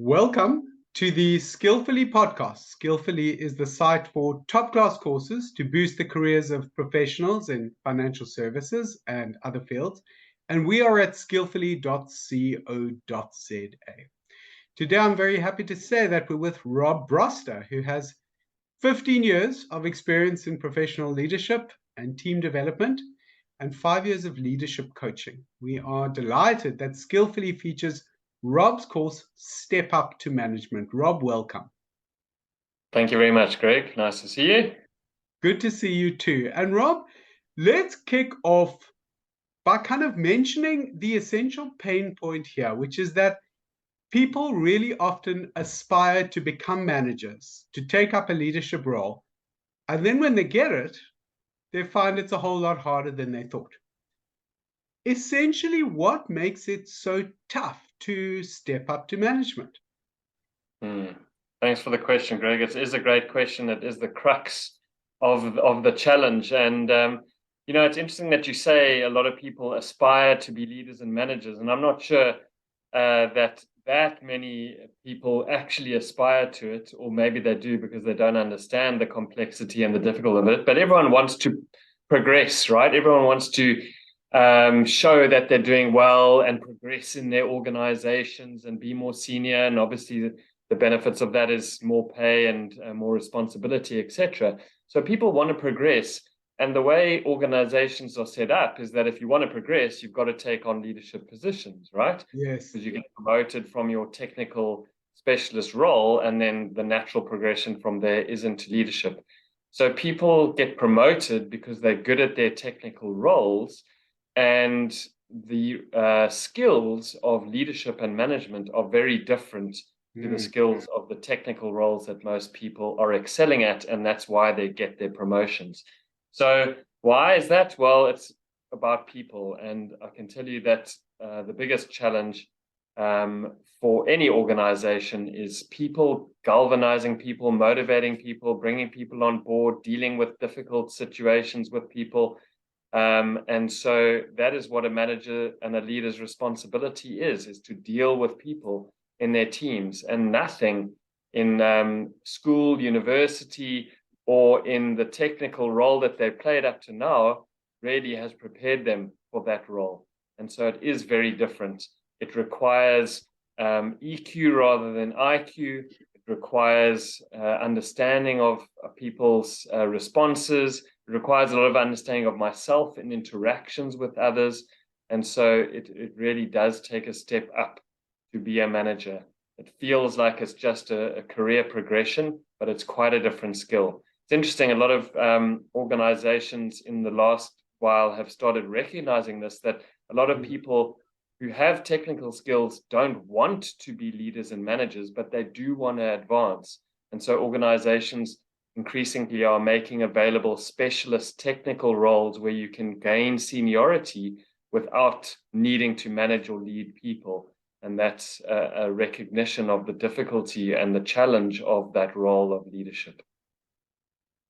Welcome to the Skillfully podcast. Skillfully is the site for top class courses to boost the careers of professionals in financial services and other fields. And we are at skillfully.co.za. Today, I'm very happy to say that we're with Rob Broster, who has 15 years of experience in professional leadership and team development and 5 years of leadership coaching. We are delighted that Skillfully features Rob's course, Step Up to Management. Rob, welcome. Thank you very much, Greg. Nice to see you. Good to see you too. And Rob, let's kick off by kind of mentioning the essential pain point here, which is that people really often aspire to become managers, to take up a leadership role. And then when they get it, they find it's a whole lot harder than they thought. Essentially, what makes it so tough to step up to management? Thanks for the question, Greg. It is a great question. It is the crux of the challenge. And, it's interesting that you say a lot of people aspire to be leaders and managers. And I'm not sure that many people actually aspire to it, or maybe they do because they don't understand the complexity and the difficulty of it. But everyone wants to progress, right? Everyone wants to show that they're doing well and progress in their organizations and be more senior. And obviously the benefits of that is more pay and more responsibility, etc. So people want to progress. And the way organizations are set up is that if you want to progress, you've got to take on leadership positions, right? Yes. Because you get promoted from your technical specialist role, and then the natural progression from there is into leadership. So people get promoted because they're good at their technical roles, and the skills of leadership and management are very different to the skills of the technical roles that most people are excelling at, and that's why they get their promotions. So why is that? Well, it's about people, and I can tell you that the biggest challenge for any organization is people, galvanizing people, motivating people, bringing people on board, dealing with difficult situations with people. And so that is what a manager and a leader's responsibility is to deal with people in their teams, and nothing in school, university, or in the technical role that they've played up to now really has prepared them for that role. And so it is very different. It requires EQ rather than IQ. It requires understanding of people's responses. It requires a lot of understanding of myself and interactions with others. And so it really does take a step up to be a manager. It feels like it's just a career progression, but it's quite a different skill. It's interesting, a lot of organizations in the last while have started recognizing this, that a lot of people who have technical skills don't want to be leaders and managers, but they do want to advance. And so organizations increasingly are making available specialist technical roles where you can gain seniority without needing to manage or lead people. And that's a recognition of the difficulty and the challenge of that role of leadership.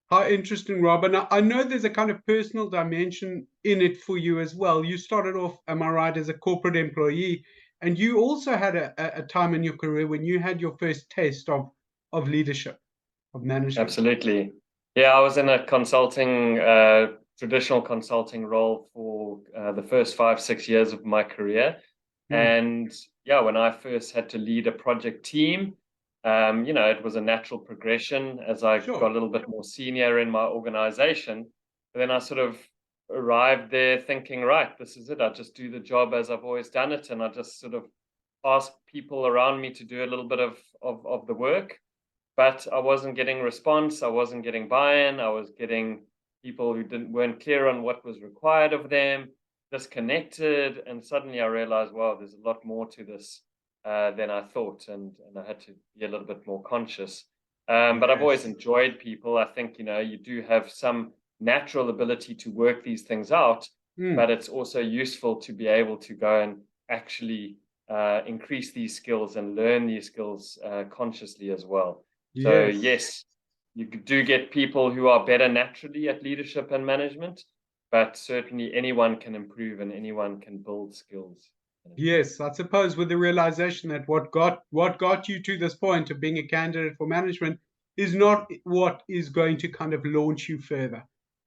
How interesting, Rob. And I know there's a kind of personal dimension in it for you as well. You started off, am I right, as a corporate employee, and you also had a time in your career when you had your first taste of leadership, of management. Absolutely. Yeah, I was in a consulting, traditional consulting role for the first 5-6 years of my career. And yeah, when I first had to lead a project team, it was a natural progression as I got a little bit more senior in my organization. But then I sort of arrived there thinking, right, this is it. I just do the job as I've always done it. And I just sort of ask people around me to do a little bit of the work. But I wasn't getting response. I wasn't getting buy-in. I was getting people who weren't clear on what was required of them, disconnected. And suddenly I realized, wow, there's a lot more to this than I thought, and I had to be a little bit more conscious. But I've always enjoyed people. I think, you do have some natural ability to work these things out, but it's also useful to be able to go and actually increase these skills and learn these skills consciously as well. So yes, you do get people who are better naturally at leadership and management, but certainly anyone can improve and anyone can build skills. Yes, I suppose with the realization that what got you to this point of being a candidate for management is not what is going to kind of launch you further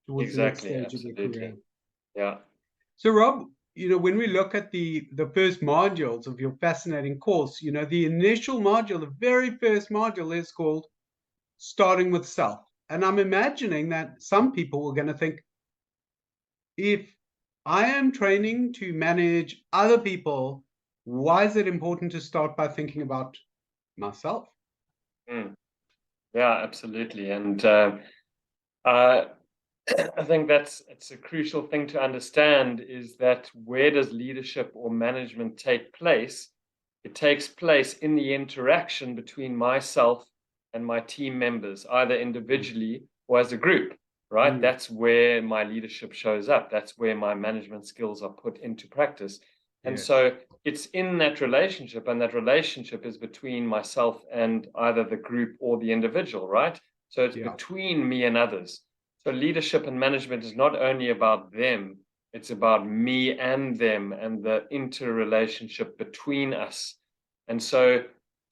towards the next Exactly, stage of your career. absolutely. Yeah. So Rob, when we look at the first modules of your fascinating course, the initial module, the very first module is called Starting with Self. And I'm imagining that some people are going to think, if I am training to manage other people, why is it important to start by thinking about myself? Mm. Yeah, absolutely. And uh, I think it's a crucial thing to understand is that where does leadership or management take place? It takes place in the interaction between myself and my team members, either Mm, individually or as a group, right? mm, That's where my leadership shows up. That's where my management skills are put into practice. And yes. so it's in that relationship, and that relationship is between myself and either the group or the individual, right? So it's Yeah. between me and others. So leadership and management is not only about them, it's about me and them and the interrelationship between us. And so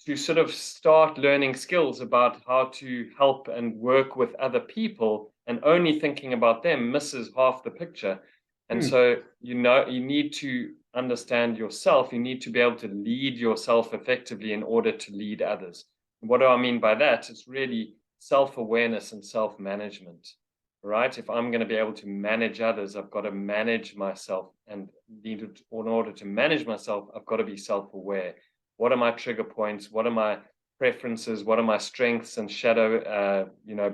to sort of start learning skills about how to help and work with other people and only thinking about them misses half the picture. And Mm, so, you need to understand yourself. You need to be able to lead yourself effectively in order to lead others. What do I mean by that? It's really self awareness and self management, right? If I'm going to be able to manage others, I've got to manage myself. And in order to manage myself, I've got to be self aware. What are my trigger points? What are my preferences? What are my strengths and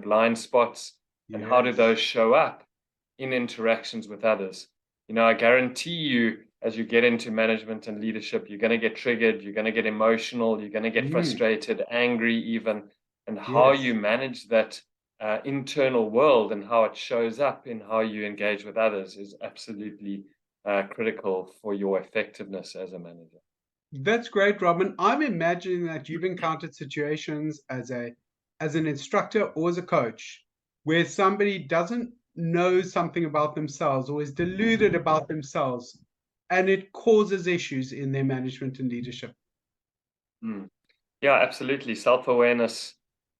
blind spots? And how do yes. those show up in interactions with others? I guarantee you, as you get into management and leadership, you're going to get triggered, you're going to get emotional, you're going to get Mm, frustrated, angry, even. And how you yes. manage that internal world and how it shows up in how you engage with others is absolutely critical for your effectiveness as a manager. That's great, Robin. I'm imagining that you've encountered situations as an instructor or as a coach where somebody doesn't know something about themselves or is deluded about themselves, and it causes issues in their management and leadership. Mm. Yeah, absolutely. Self-awareness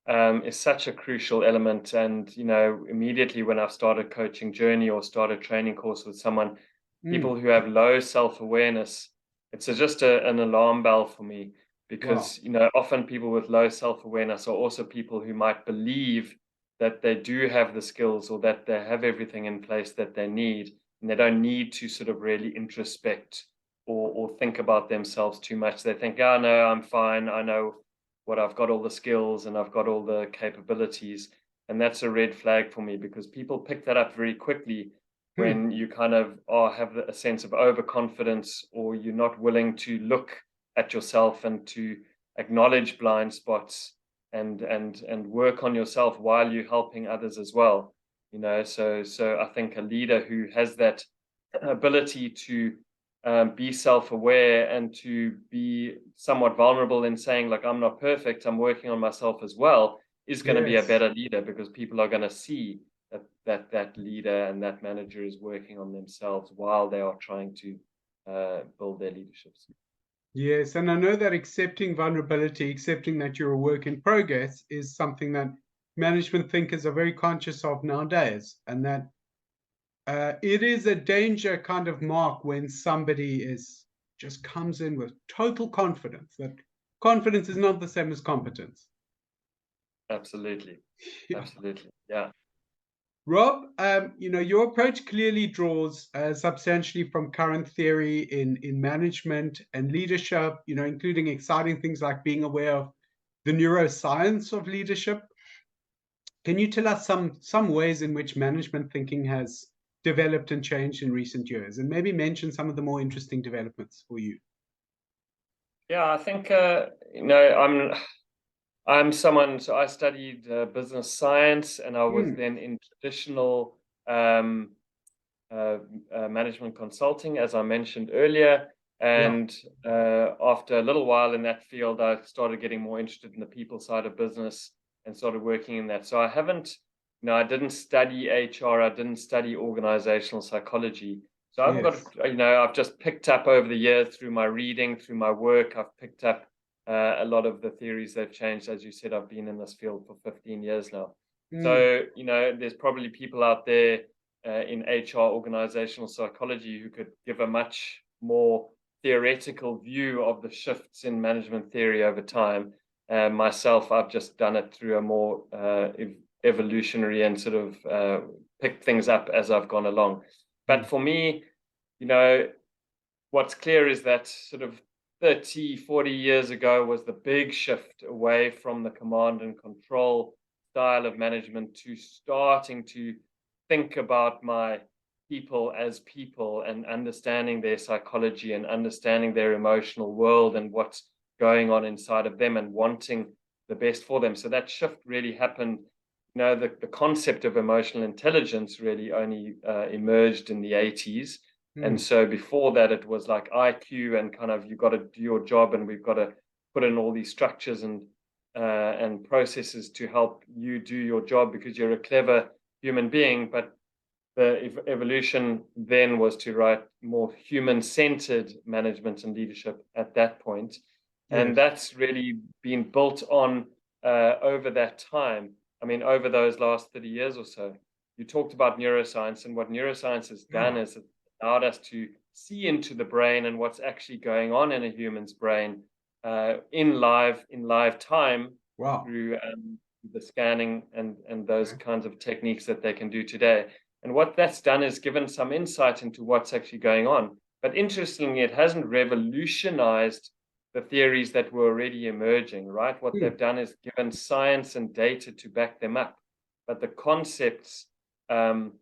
is such a crucial element. And, immediately when I started coaching journey or started training course with someone, Mm, people who have low self-awareness, it's just an alarm bell for me wow. because, often people with low self-awareness are also people who might believe that they do have the skills or that they have everything in place that they need, and they don't need to sort of really introspect or think about themselves too much. They think, oh no, I'm fine. I know what I've got all the skills and I've got all the capabilities. And that's a red flag for me because people pick that up very quickly Hmm. when you kind of have a sense of overconfidence or you're not willing to look at yourself and to acknowledge blind spots and work on yourself while you're helping others as well. So I think a leader who has that ability to be self-aware and to be somewhat vulnerable in saying, like, I'm not perfect, I'm working on myself as well, is going to be a Yes. better leader because people are going to see that leader and that manager is working on themselves while they are trying to build their leadership skills. Yes, and I know that accepting vulnerability, accepting that you're a work in progress, is something that management thinkers are very conscious of nowadays, and that it is a danger kind of mark when somebody is just comes in with total confidence. That confidence is not the same as competence. Absolutely. Yeah. Absolutely. Yeah. Rob, your approach clearly draws substantially from current theory in management and leadership, including exciting things like being aware of the neuroscience of leadership. Can you tell us some ways in which management thinking has developed and changed in recent years, and maybe mention some of the more interesting developments for you? Yeah, I think I'm someone, so I studied business science and I was Hmm. then in traditional um, uh, management consulting, as I mentioned earlier. Yeah. And after a little while in that field, I started getting more interested in the people side of business and started working in that. So I didn't study HR, I didn't study organizational psychology. So I've got, Yes. I've just picked up over the years through my reading, through my work, I've picked up a lot of the theories that have changed. As you said, I've been in this field for 15 years now. Mm, So, there's probably people out there in HR, organizational psychology, who could give a much more theoretical view of the shifts in management theory over time. Myself, I've just done it through a more evolutionary and sort of picked things up as I've gone along. But mm, for me, you know, what's clear is that sort of 30, 40 years ago was the big shift away from the command and control style of management to starting to think about my people as people and understanding their psychology and understanding their emotional world and what's going on inside of them and wanting the best for them. So that shift really happened. The concept of emotional intelligence really only emerged in the 80s. And mm. so before that, it was like IQ and kind of, you got to do your job, and we've got to put in all these structures and processes to help you do your job because you're a clever human being. But the evolution then was to write more human-centered management and leadership at that point. And Yes. that's really been built on over that time. I mean, over those last 30 years or so. You talked about neuroscience, and what neuroscience has done Yeah. is it allowed us to see into the brain and what's actually going on in a human's brain in live time Wow. through the scanning and those Okay. kinds of techniques that they can do today. And what that's done is given some insight into what's actually going on. But interestingly, it hasn't revolutionized the theories that were already emerging, right? What they've Mm, done is given science and data to back them up. But the concepts um,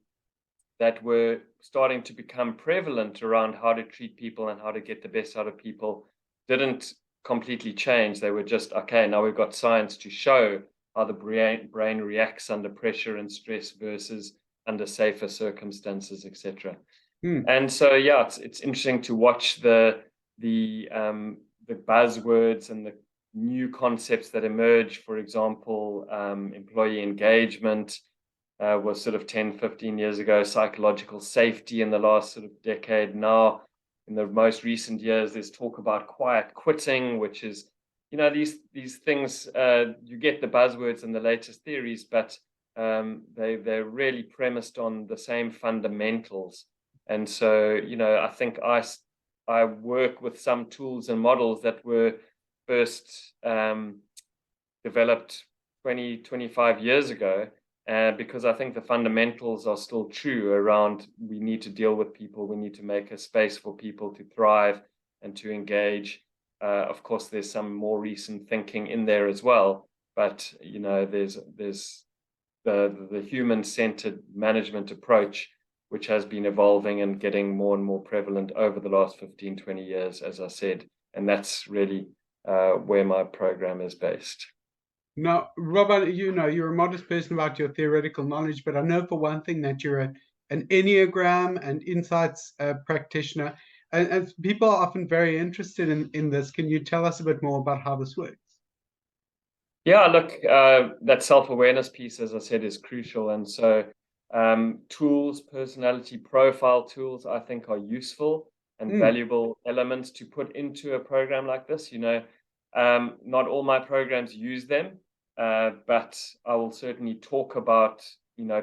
that were starting to become prevalent around how to treat people and how to get the best out of people didn't completely change. They were just, okay, now we've got science to show how the brain reacts under pressure and stress versus under safer circumstances, etc. mm. And so, yeah, it's interesting to watch the buzzwords and the new concepts that emerge. For example, employee engagement was sort of 10, 15 years ago, psychological safety in the last sort of decade. Now, in the most recent years, there's talk about quiet quitting, which is, these things, you get the buzzwords and the latest theories, but they're really premised on the same fundamentals. And so, I think I work with some tools and models that were first developed 20, 25 years ago, because I think the fundamentals are still true around, we need to deal with people, we need to make a space for people to thrive and to engage. Of course, there's some more recent thinking in there as well, but there's the human-centered management approach, which has been evolving and getting more and more prevalent over the last 15, 20 years, as I said. And that's really where my program is based. Now, Robert, you're a modest person about your theoretical knowledge, but I know for one thing that you're an Enneagram and insights practitioner. And people are often very interested in this. Can you tell us a bit more about how this works? Yeah, look, that self-awareness piece, as I said, is crucial. And so tools, personality profile tools, I think are useful and Mm, valuable elements to put into a program like this. Not all my programs use them, but I will certainly talk about,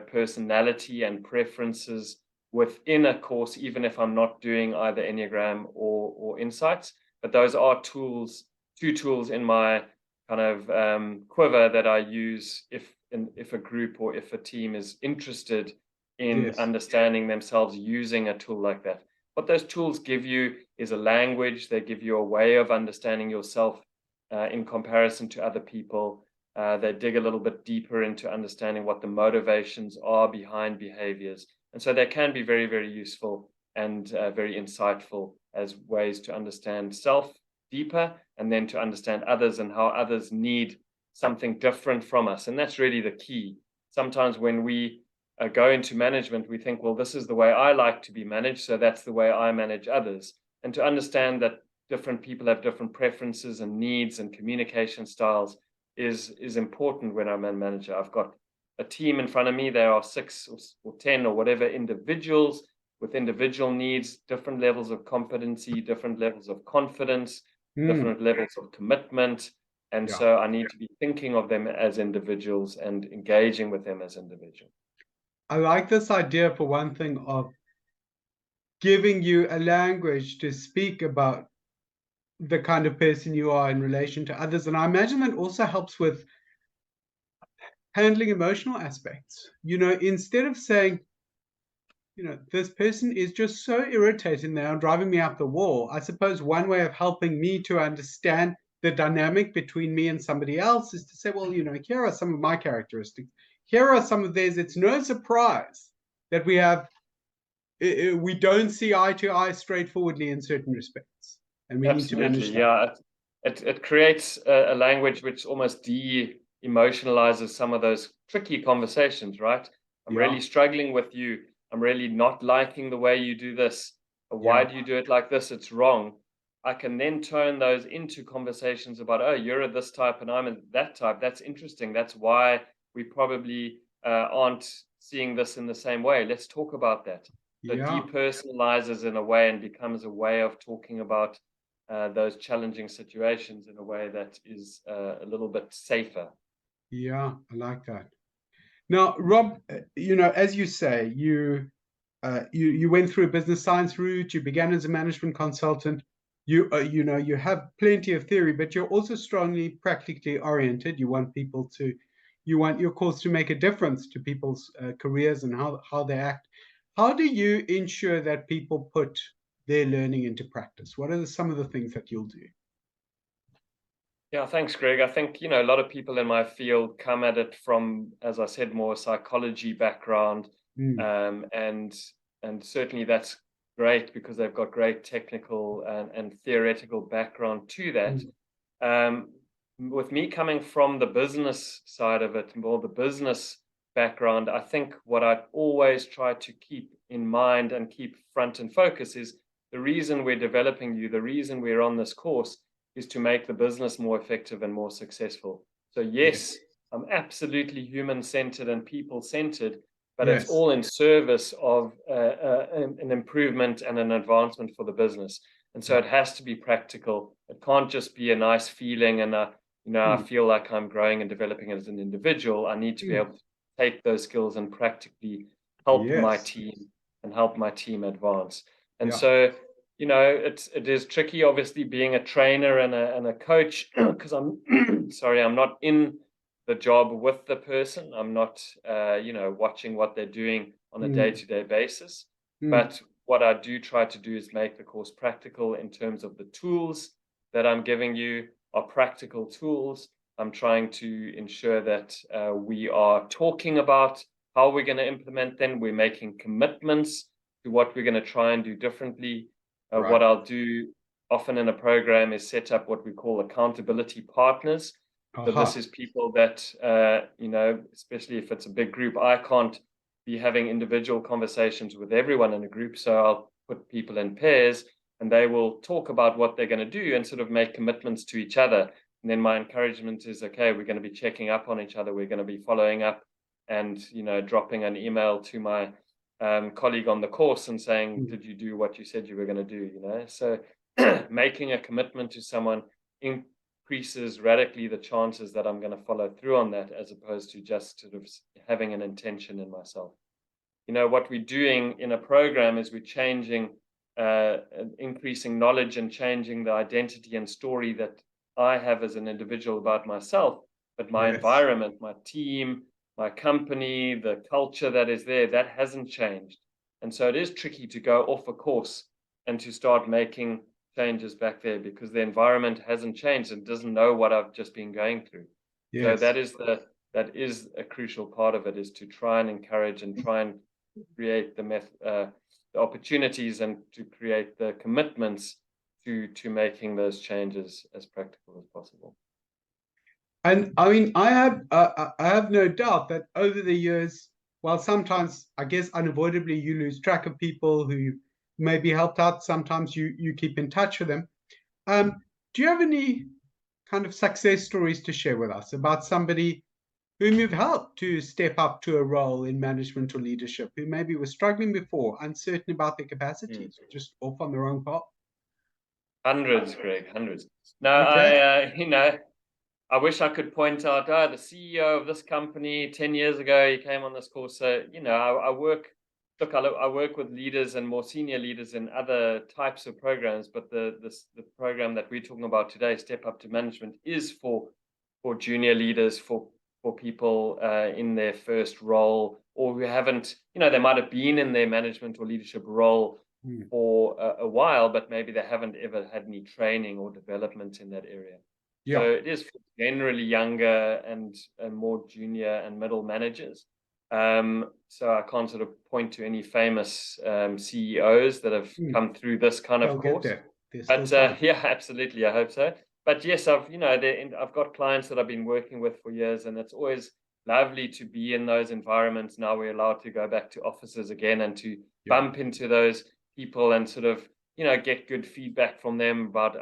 personality and preferences within a course, even if I'm not doing either Enneagram or Insights. But those are tools, two tools in my kind of quiver that I use if a group or if a team is interested in yes. understanding themselves using a tool like that. What those tools give you is a language. They give you a way of understanding yourself in comparison to other people. They dig a little bit deeper into understanding what the motivations are behind behaviors. And so they can be very, very useful and very insightful as ways to understand self deeper, and then to understand others and how others need something different from us. And that's really the key. Sometimes when we go into management, we think, well, this is the way I like to be managed, so that's the way I manage others. And to understand that different people have different preferences and needs and communication styles is important when I'm a manager. I've got a team in front of me. There are 6 or 10 or whatever individuals with individual needs, different levels of competency, different levels of confidence, different levels of commitment. And Yeah. so I need to be thinking of them as individuals and engaging with them as individuals. I like this idea, for one thing, of giving you a language to speak about the kind of person you are in relation to others. And I imagine that also helps with handling emotional aspects. Instead of saying, this person is just so irritating now, driving me up the wall. I suppose one way of helping me to understand the dynamic between me and somebody else is to say, well, here are some of my characteristics. Here are some of theirs. It's no surprise that we don't see eye to eye straightforwardly in certain respects, and we need to manage Absolutely, that. yeah. It creates a language which almost de-emotionalizes some of those tricky conversations, right? I'm Yeah, really struggling with you. I'm really not liking the way you do this. Why yeah, do you do it like this? It's wrong. I can then turn those into conversations about, oh, you're this type and I'm that type. That's interesting. That's why we probably aren't seeing this in the same way. Let's talk about that. So it yeah, depersonalizes in a way and becomes a way of talking about those challenging situations in a way that is a little bit safer. yeah. I like that. Now, Rob, as you say, you went through a business science route. You began as a management consultant. You have plenty of theory, but you're also strongly practically oriented. You want your course to make a difference to people's careers and how they act. How do you ensure that people put their learning into practice? What are some of the things that you'll do? Yeah, thanks, Greg. I think, a lot of people in my field come at it from, as I said, more psychology background. Mm, Um, and and certainly that's great because they've got great technical and theoretical background to that. mm, With me coming from the business side of it, more the business background, I think what I always try to keep in mind and keep front and focus is the reason we're developing you, the reason we're on this course is to make the business more effective and more successful. So, yes, yes, I'm absolutely human centered and people centered, but it's yes, all in service of an improvement and an advancement for the business. And so yeah, it has to be practical. It can't just be a nice feeling and I mm, feel like I'm growing and developing as an individual. I need to be mm, able to take those skills and practically help my yes, team and help my team advance. And yeah, so, it is tricky, obviously, being a trainer and a coach because I'm sorry, I'm not in the job with the person. I'm not, watching what they're doing on a mm, day-to-day basis. mm, But what I do try to do is make the course practical in terms of the tools that I'm giving you are practical tools. I'm trying to ensure that we are talking about how we're going to implement them. We're making commitments to what we're going to try and do differently. What right, I'll do often in a program is set up what we call accountability partners. So this aha, is people that, especially if it's a big group, I can't be having individual conversations with everyone in a group. So I'll put people in pairs and they will talk about what they're going to do and sort of make commitments to each other. And then my encouragement is, okay, we're going to be checking up on each other. We're going to be following up and, dropping an email to my colleague on the course and saying, mm, did you do what you said you were going to do? So making a commitment to someone increases radically the chances that I'm going to follow through on that as opposed to just sort of having an intention in myself. What we're doing in a program is we're changing, increasing knowledge and changing the identity and story that I have as an individual about myself, but my yes, environment, my team, my company, the culture that is there, that hasn't changed. And so it is tricky to go off a course and to start making changes back there because the environment hasn't changed and doesn't know what I've just been going through. So yes. that is a crucial part of it, is to try and encourage and try and create the opportunities and to create the commitments to making those changes as practical as possible. And I mean, I have no doubt that over the years, while sometimes I guess unavoidably you lose track of people who maybe helped out, sometimes you keep in touch with them. Do you have any kind of success stories to share with us about somebody whom you've helped to step up to a role in management or leadership, who maybe were struggling before, uncertain about their capacities, or just off on the wrong path? Hundreds, Greg, hundreds. No, Okay. I wish I could point out, the CEO of this company 10 years ago, he came on this course. So, I work with leaders and more senior leaders in other types of programs, but the program that we're talking about today, Step Up to Management, is for junior leaders, for people in their first role, or who haven't, they might have been in their management or leadership role for a while, but maybe they haven't ever had any training or development in that area. Yeah. So it is for generally younger and more junior and middle managers. So I can't sort of point to any famous CEOs that have come through this kind of They'll course. get there. But yeah, absolutely, I hope so. But yes, I've got clients that I've been working with for years, and it's always lovely to be in those environments. Now we're allowed to go back to offices again and to bump into those people and sort of get good feedback from them about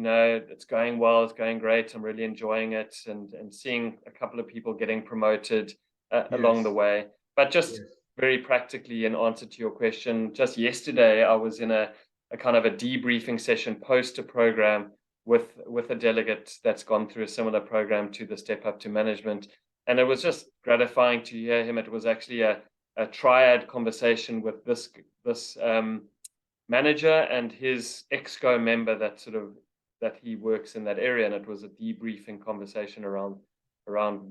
it's going well, it's going great, I'm really enjoying it, and seeing a couple of people getting promoted along the way. But just very practically, in answer to your question, just yesterday I was in a kind of a debriefing session post a program with a delegate that's gone through a similar program to the Step Up to Management, and it was just gratifying to hear him. It was actually a triad conversation with this manager and his exco member that he works in that area, and it was a debriefing conversation around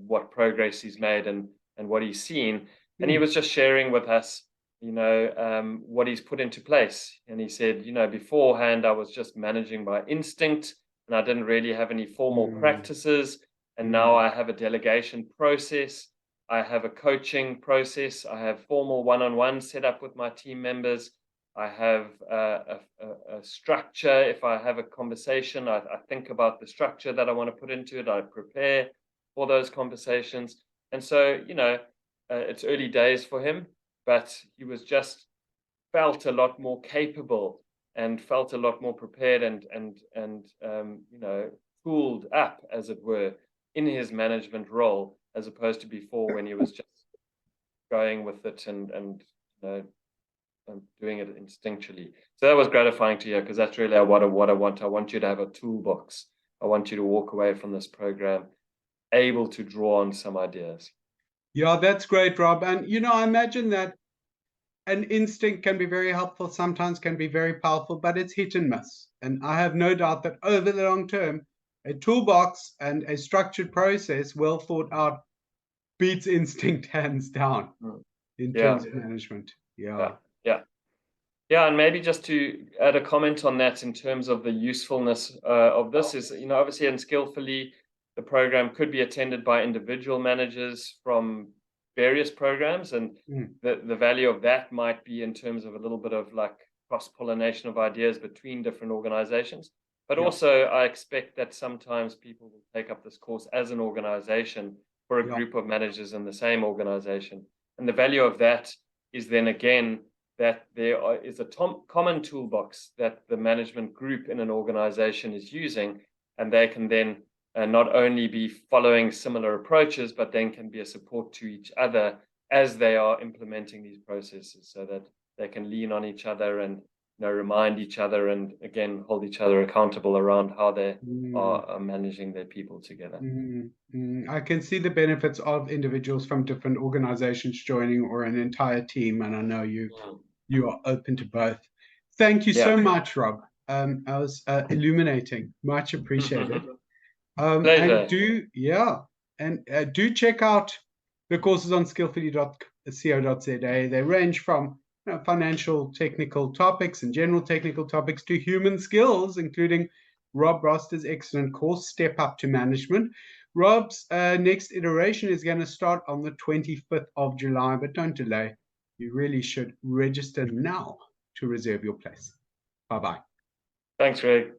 what progress he's made and what he's seen, and he was just sharing with us what he's put into place. And he said, beforehand I was just managing by instinct and I didn't really have any formal practices, and now I have a delegation process, I have a coaching process, I have formal one-on-one set up with my team members, I have a structure. If I have a conversation, I think about the structure that I want to put into it. I prepare for those conversations. And so, it's early days for him, but he was just felt a lot more capable and felt a lot more prepared and tooled up, as it were, in his management role, as opposed to before when he was just going with it and doing it instinctually. So that was gratifying to hear, because that's really what I want. I want you to have a toolbox. I want you to walk away from this program able to draw on some ideas. Yeah, that's great, Rob. And I imagine that an instinct can be very helpful, sometimes can be very powerful, but it's hit and miss. And I have no doubt that over the long term, a toolbox and a structured process, well thought out, beats instinct hands down in terms of management. Yeah, and maybe just to add a comment on that in terms of the usefulness of this is, obviously in Skillfully, the program could be attended by individual managers from various programs, and the value of that might be in terms of a little bit of like cross-pollination of ideas between different organizations. But also, I expect that sometimes people will take up this course as an organization for a group of managers in the same organization. And the value of that is then again that there is a common toolbox that the management group in an organization is using, and they can then not only be following similar approaches, but then can be a support to each other as they are implementing these processes, so that they can lean on each other and remind each other and again hold each other accountable around how they are managing their people together. I can see the benefits of individuals from different organizations joining, or an entire team, and I know you are open to both. Thank you so much, Rob. I was illuminating. Much appreciated. Pleasure. And do check out the courses on skillfully.co.za. They range from financial technical topics and general technical topics to human skills, including Rob Broster's excellent course, Step Up to Management. Rob's next iteration is going to start on the 25th of July, but don't delay. You really should register now to reserve your place. Bye-bye. Thanks, Greg.